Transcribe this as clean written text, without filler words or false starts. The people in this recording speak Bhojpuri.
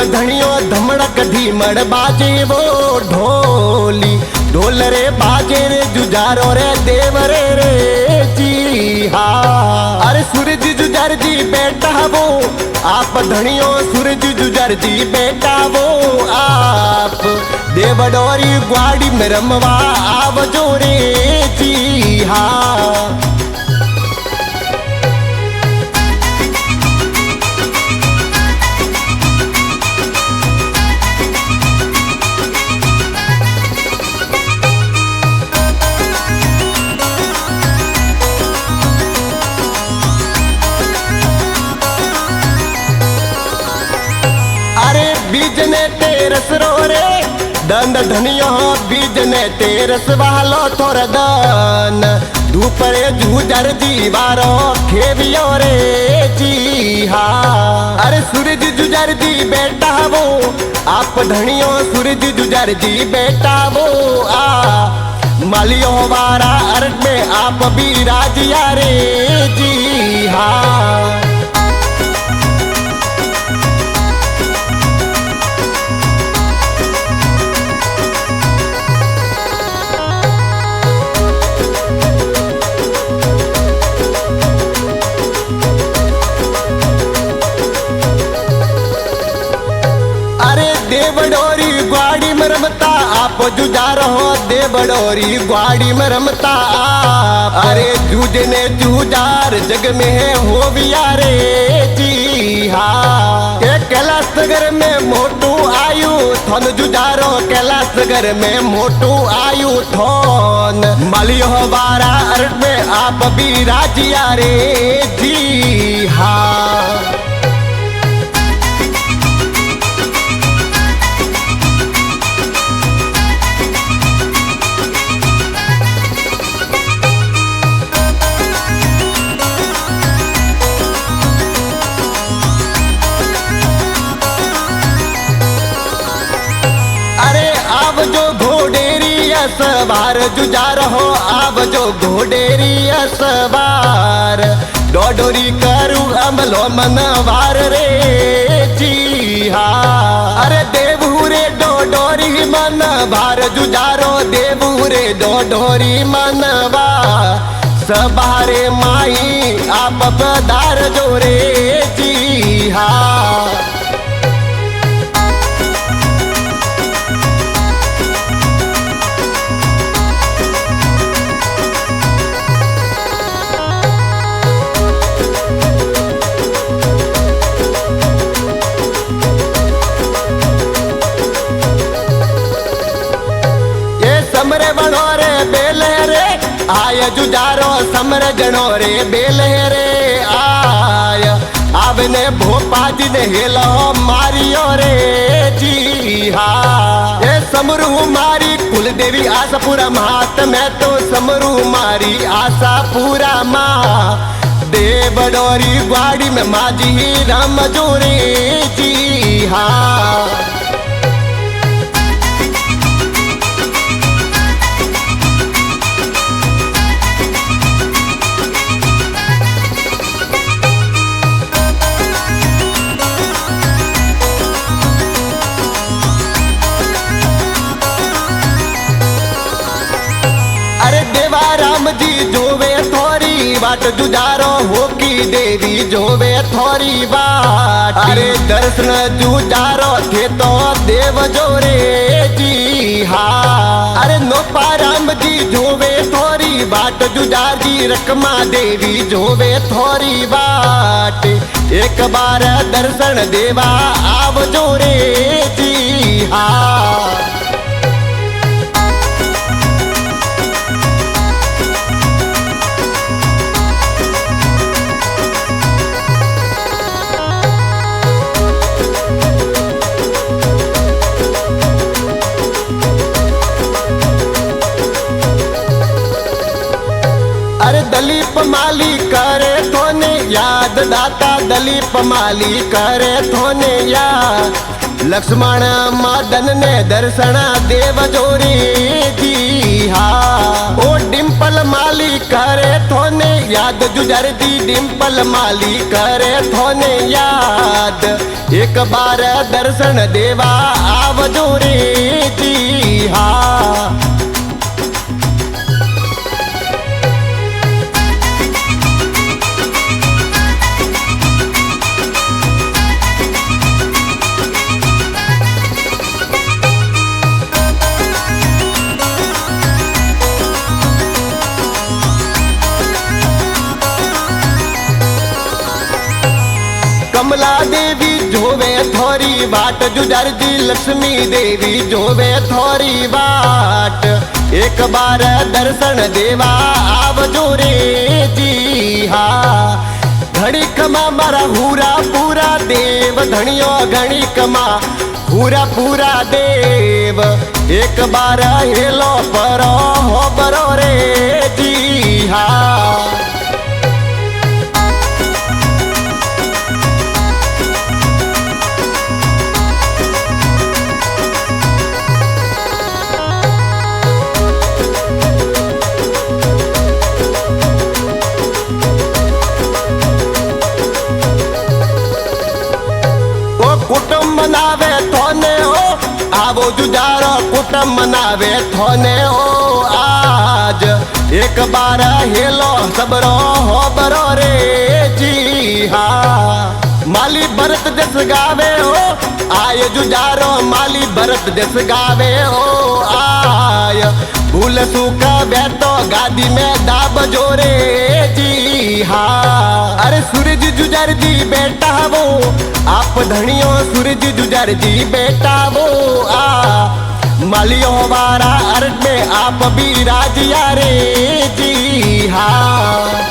धनियो धमड़क धीमड़ बाजे वो ढोली ढोल रे बाजे रे जुजारो रे देव रे जी हाँ। अरे सूरज जुजार जी बेटा वो आप धनियो सूरज जुजार जी बेटा वो आप देवडोरी ग्वाड़ी में रमवा आवजो रे जी हाँ। बीजने तेरस रो रे दंड धनियो बीजने तेरस वालो थोर दन धूपरे जूजर जीवारो खेवियो रे जी हाँ। अरे सूरज जुजर जी बेटा वो आप धनियो सूरज जुजर जी बेटा वो आ मालियो वारा अर्थ में आप भी राजिया रे जी हाँ। देवडोरी ग्वाड़ी में रमता आप जुजारो हो देवडोरी ग्वाड़ी में रमता आप। अरे जूझने जूजार जग में है हो बिया रे जी हाँ। कैलाश नगर में मोटू आयु थन जुजारो कैलाश नगर में मोटू आयु थन मालियो बारा अर्थ में आप भी राजिया रे जी हाँ। जो घोडेरी सवार जुजार हो आब जो घोडेरी सवार डोडोरी करू अमलो मनवार रे जी हाँ। अरे देवू रे डोडोरी मनवार जुजारो देवू रे डोडोरी मनवा सबारे माई आप पदार जो रे जी हाँ। समरे बनो रे बेले रे आय जुजारो समर जनो रे बेले रे आय आवने भोपा जी ने हेलो मारियो रे जी हाँ। ये समरू मारी कुल देवी आशा पूरा मात मैं तो समरू मारी आशा पूरा माँ देवडोरी ग्वाड़ी में माजी राम जोरे जी हाँ। राम जी जोवे थोरी बाट जुजारो हो की देवी जोवे थोरी बाट। अरे दर्शन जुजारो थे तो देव जोरे जी हाँ। अरे नोपा राम जी जोवे थोरी बाट जुजार जी रकमा देवी जोवे थोरी बाट। एक बार दर्शन देवा आव जोरे जी हाँ। दलीप माली करे थोने याद दाता दलीप माली करे थोने याद लक्ष्मण मदन ने दर्शन देव जोरी जी हाँ। ओ डिम्पल माली करे थोने याद याद जुजर दी डिम्पल माली करे थोने याद एक बार दर्शन देवा आवजो रे जी हाँ। कमला देवी जोवे थोरी बाट जुजर दी लक्ष्मी देवी जोवे थोरी बाट एक बार दर्शन देवा आवजो रे जी हाँ। घड़ी कमा मारा हुरा पूरा देव धनियो घड़ी कमा पूरा पूरा देव एक बार हेलो परो हो बरो रे जी हाँ। कुटुंब मनावे थोने हो आवो जुजारो कुटुंब मनावे थोने हो आज एक बार हेलो सबरो हो बरो रे जी हाँ। माली भरत जस गावे हो आय जुजारो माली भरत जस गावे हो आय भूल सूखा बैठो गादी में दाब जोरे जी हाँ। अरे सूरज जुजर जी बेटा वो आप धनियो सूरज जुजर जी बेटा वो आ मालियो वारा अर्थ में आप भी राजिया रे जी हाँ।